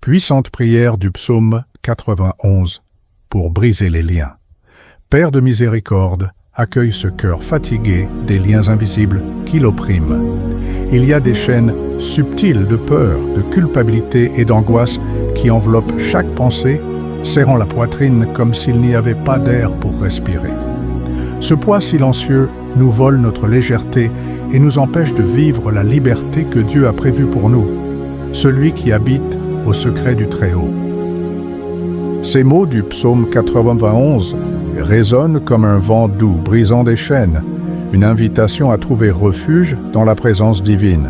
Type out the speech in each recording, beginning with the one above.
Puissante prière du psaume 91 pour briser les liens. Père de miséricorde, accueille ce cœur fatigué des liens invisibles qui l'oppriment. Il y a des chaînes subtiles de peur, de culpabilité et d'angoisse qui enveloppent chaque pensée, serrant la poitrine comme s'il n'y avait pas d'air pour respirer. Ce poids silencieux nous vole notre légèreté et nous empêche de vivre la liberté que Dieu a prévue pour nous, celui qui habite au secret du Très-Haut. Ces mots du psaume 91 résonnent comme un vent doux brisant des chaînes, une invitation à trouver refuge dans la présence divine.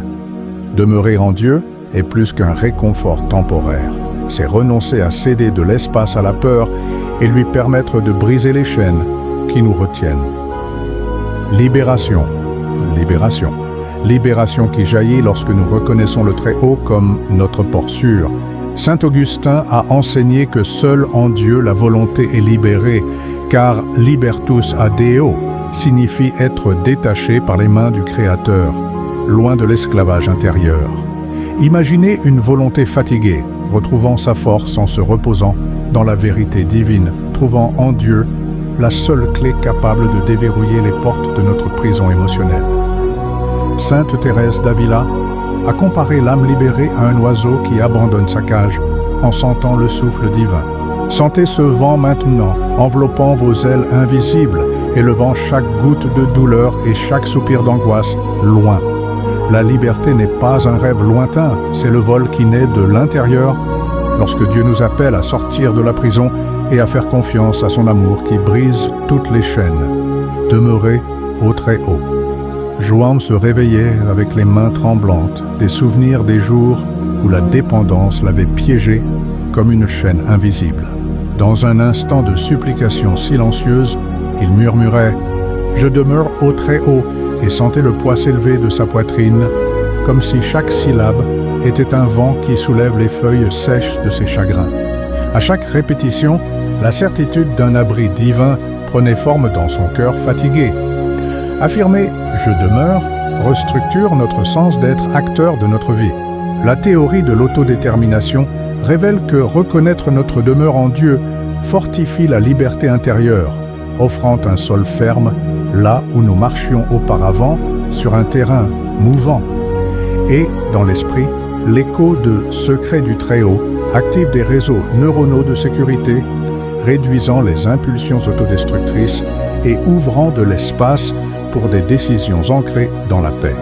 Demeurer en Dieu est plus qu'un réconfort temporaire. C'est renoncer à céder de l'espace à la peur et lui permettre de briser les chaînes qui nous retiennent. Libération, libération. Libération qui jaillit lorsque nous reconnaissons le Très-Haut comme notre port sûr. Saint Augustin a enseigné que seul en Dieu la volonté est libérée, car libertus ad Deo signifie être détaché par les mains du Créateur, loin de l'esclavage intérieur. Imaginez une volonté fatiguée, retrouvant sa force en se reposant dans la vérité divine, trouvant en Dieu la seule clé capable de déverrouiller les portes de notre prison émotionnelle. Sainte Thérèse d'Avila a comparé l'âme libérée à un oiseau qui abandonne sa cage en sentant le souffle divin. Sentez ce vent maintenant, enveloppant vos ailes invisibles, élevant chaque goutte de douleur et chaque soupir d'angoisse loin. La liberté n'est pas un rêve lointain, c'est le vol qui naît de l'intérieur lorsque Dieu nous appelle à sortir de la prison et à faire confiance à son amour qui brise toutes les chaînes. Demeurez au Très-Haut. Joan se réveillait avec les mains tremblantes, des souvenirs des jours où la dépendance l'avait piégé comme une chaîne invisible. Dans un instant de supplication silencieuse, il murmurait « Je demeure au Très-Haut » et sentait le poids s'élever de sa poitrine, comme si chaque syllabe était un vent qui soulève les feuilles sèches de ses chagrins. À chaque répétition, la certitude d'un abri divin prenait forme dans son cœur fatigué. Affirmer « je demeure » restructure notre sens d'être acteur de notre vie. La théorie de l'autodétermination révèle que reconnaître notre demeure en Dieu fortifie la liberté intérieure, offrant un sol ferme là où nous marchions auparavant sur un terrain mouvant. Et, dans l'esprit, l'écho de « secret du Très-Haut » active des réseaux neuronaux de sécurité, réduisant les impulsions autodestructrices et ouvrant de l'espace pour des décisions ancrées dans la paix.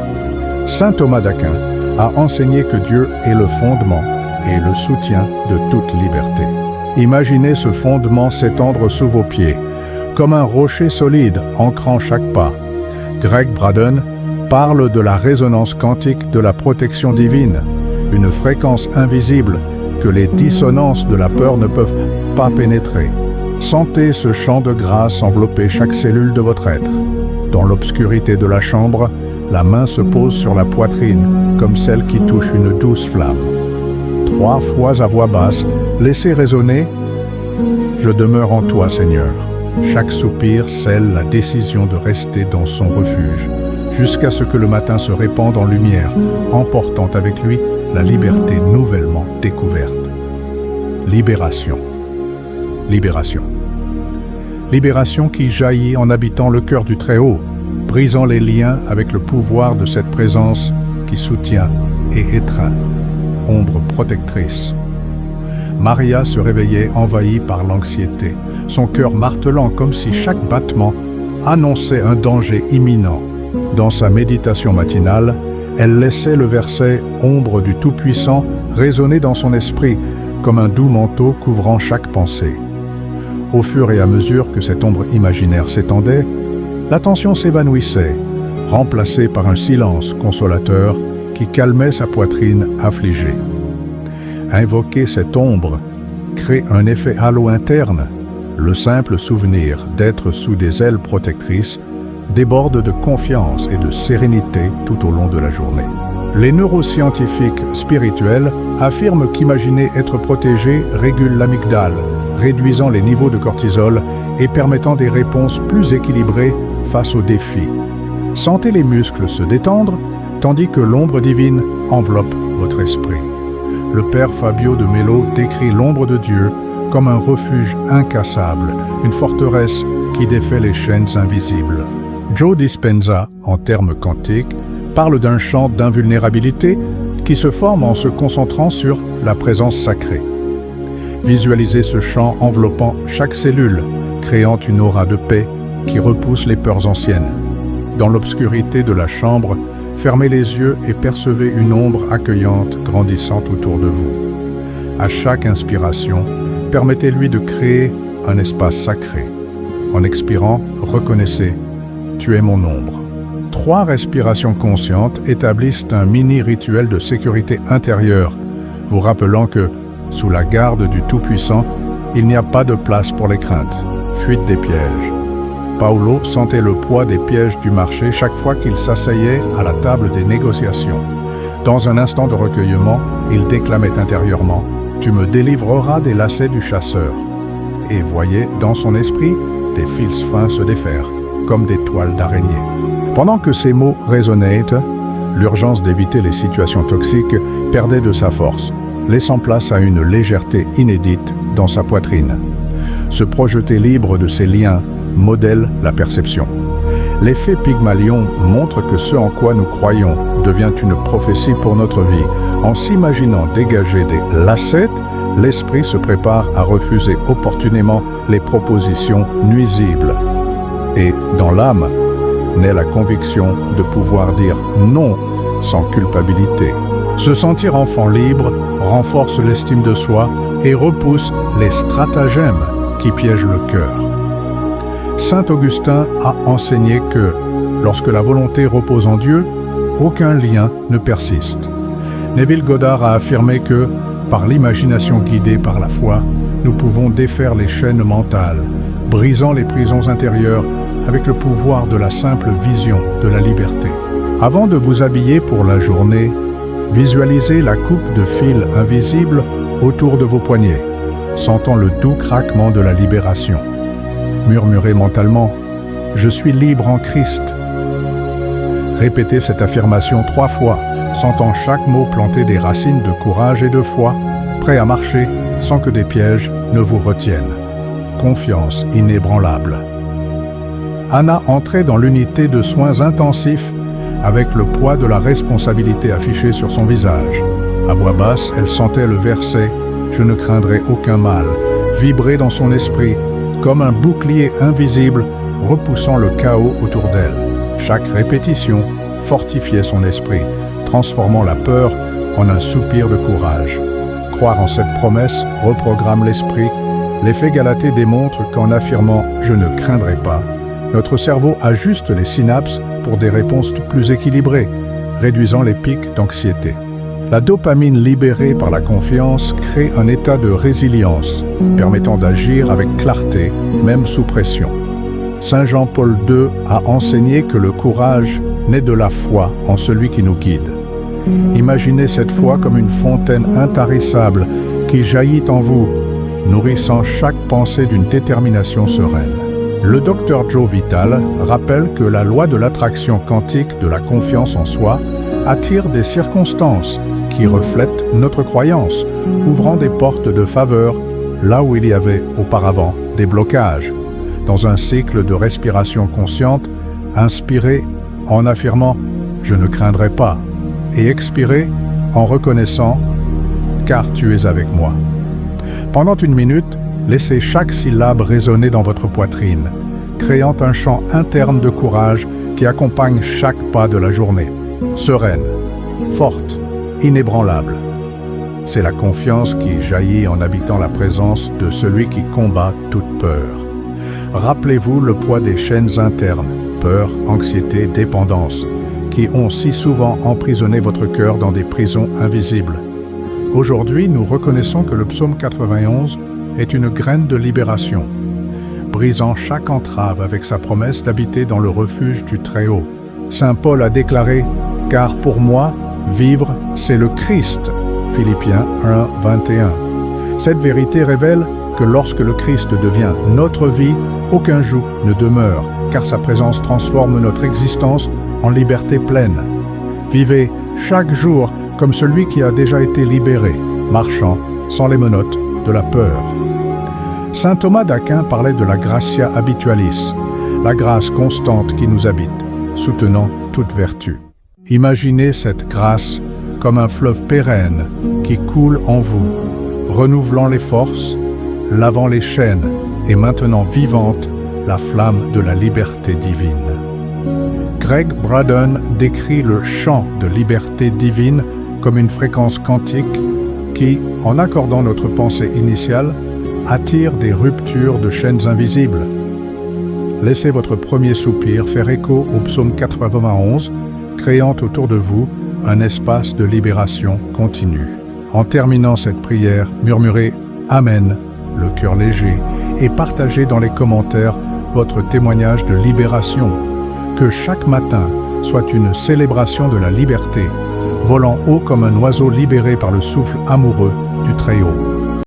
Saint Thomas d'Aquin a enseigné que Dieu est le fondement et le soutien de toute liberté. Imaginez ce fondement s'étendre sous vos pieds, comme un rocher solide ancrant chaque pas. Greg Braden parle de la résonance quantique de la protection divine, une fréquence invisible que les dissonances de la peur ne peuvent pas pénétrer. Sentez ce champ de grâce envelopper chaque cellule de votre être. Dans l'obscurité de la chambre, la main se pose sur la poitrine, comme celle qui touche une douce flamme. 3 fois à voix basse, laissez résonner « Je demeure en toi, Seigneur ». Chaque soupir scelle la décision de rester dans son refuge, jusqu'à ce que le matin se répande en lumière, emportant avec lui la liberté nouvellement découverte. Libération. Libération. Libération qui jaillit en habitant le cœur du Très-Haut, brisant les liens avec le pouvoir de cette présence qui soutient et étreint. Ombre protectrice. Maria se réveillait envahie par l'anxiété, son cœur martelant comme si chaque battement annonçait un danger imminent. Dans sa méditation matinale, elle laissait le verset « Ombre du Tout-Puissant » résonner dans son esprit comme un doux manteau couvrant chaque pensée. Au fur et à mesure que cette ombre imaginaire s'étendait, l'attention s'évanouissait, remplacée par un silence consolateur qui calmait sa poitrine affligée. Invoquer cette ombre crée un effet halo interne. Le simple souvenir d'être sous des ailes protectrices déborde de confiance et de sérénité tout au long de la journée. Les neuroscientifiques spirituels affirment qu'imaginer être protégé régule l'amygdale, réduisant les niveaux de cortisol et permettant des réponses plus équilibrées face aux défis. Sentez les muscles se détendre, tandis que l'ombre divine enveloppe votre esprit. le père Fabio de Mello décrit l'ombre de Dieu comme un refuge incassable, une forteresse qui défait les chaînes invisibles. Joe Dispenza, en termes quantiques, parle d'un champ d'invulnérabilité qui se forme en se concentrant sur la présence sacrée. Visualisez ce champ enveloppant chaque cellule, créant une aura de paix qui repousse les peurs anciennes. Dans l'obscurité de la chambre, fermez les yeux et percevez une ombre accueillante grandissant autour de vous. À chaque inspiration, permettez-lui de créer un espace sacré. En expirant, reconnaissez « Tu es mon ombre ». 3 respirations conscientes établissent un mini-rituel de sécurité intérieure, vous rappelant que, sous la garde du Tout-Puissant, il n'y a pas de place pour les craintes. Fuite des pièges. Paolo sentait le poids des pièges du marché chaque fois qu'il s'asseyait à la table des négociations. Dans un instant de recueillement, il déclamait intérieurement « Tu me délivreras des lacets du chasseur » et voyait dans son esprit des fils fins se défaire, comme des toiles d'araignée. Pendant que ces mots résonnaient, l'urgence d'éviter les situations toxiques perdait de sa force, laissant place à une légèreté inédite dans sa poitrine. Se projeter libre de ses liens modèle la perception. L'effet Pygmalion montre que ce en quoi nous croyons devient une prophétie pour notre vie. En s'imaginant dégager des lacets, l'esprit se prépare à refuser opportunément les propositions nuisibles. Et dans l'âme, naît la conviction de pouvoir dire non sans culpabilité. Se sentir enfant libre renforce l'estime de soi et repousse les stratagèmes qui piègent le cœur. Saint Augustin a enseigné que, lorsque la volonté repose en Dieu, aucun lien ne persiste. Neville Goddard a affirmé que, par l'imagination guidée par la foi, nous pouvons défaire les chaînes mentales, brisant les prisons intérieures avec le pouvoir de la simple vision de la liberté. Avant de vous habiller pour la journée, visualisez la coupe de fil invisible autour de vos poignets, sentant le doux craquement de la libération. Murmurez mentalement « Je suis libre en Christ ». Répétez cette affirmation 3 fois, sentant chaque mot planter des racines de courage et de foi, prêt à marcher sans que des pièges ne vous retiennent. Confiance inébranlable. Anna entrait dans l'unité de soins intensifs avec le poids de la responsabilité affichée sur son visage. À voix basse, elle sentait le verset « Je ne craindrai aucun mal » vibrer dans son esprit comme un bouclier invisible repoussant le chaos autour d'elle. Chaque répétition fortifiait son esprit, transformant la peur en un soupir de courage. Croire en cette promesse reprogramme l'esprit. L'effet Galatée démontre qu'en affirmant « Je ne craindrai pas », notre cerveau ajuste les synapses pour des réponses plus équilibrées, réduisant les pics d'anxiété. La dopamine libérée par la confiance crée un état de résilience, permettant d'agir avec clarté, même sous pression. Saint Jean-Paul II a enseigné que le courage naît de la foi en celui qui nous guide. Imaginez cette foi comme une fontaine intarissable qui jaillit en vous, nourrissant chaque pensée d'une détermination sereine. Le Dr Joe Vital rappelle que la loi de l'attraction quantique de la confiance en soi attire des circonstances qui reflètent notre croyance, ouvrant des portes de faveur là où il y avait auparavant des blocages. Dans un cycle de respiration consciente, inspirez en affirmant « Je ne craindrai pas » et expirez en reconnaissant « Car tu es avec moi ». Pendant 1 minute, laissez chaque syllabe résonner dans votre poitrine, créant un chant interne de courage qui accompagne chaque pas de la journée. Sereine, forte, inébranlable. C'est la confiance qui jaillit en habitant la présence de celui qui combat toute peur. Rappelez-vous le poids des chaînes internes, peur, anxiété, dépendance, qui ont si souvent emprisonné votre cœur dans des prisons invisibles. Aujourd'hui, nous reconnaissons que le psaume 91 est une graine de libération, brisant chaque entrave avec sa promesse d'habiter dans le refuge du Très-Haut. Saint Paul a déclaré « Car pour moi, vivre, c'est le Christ » Philippiens 1, 21. Cette vérité révèle que lorsque le Christ devient notre vie, aucun joug ne demeure, car sa présence transforme notre existence en liberté pleine. Vivez chaque jour comme celui qui a déjà été libéré, marchant sans les menottes de la peur. Saint Thomas d'Aquin parlait de la gratia habitualis, la grâce constante qui nous habite, soutenant toute vertu. Imaginez cette grâce comme un fleuve pérenne qui coule en vous, renouvelant les forces, lavant les chaînes et maintenant vivante la flamme de la liberté divine. Greg Braden décrit le chant de liberté divine comme une fréquence quantique qui, en accordant notre pensée initiale, attire des ruptures de chaînes invisibles. Laissez votre premier soupir faire écho au psaume 91, créant autour de vous un espace de libération continue. En terminant cette prière, murmurez « Amen », le cœur léger, et partagez dans les commentaires votre témoignage de libération. Que chaque matin soit une célébration de la liberté, volant haut comme un oiseau libéré par le souffle amoureux du Très-Haut.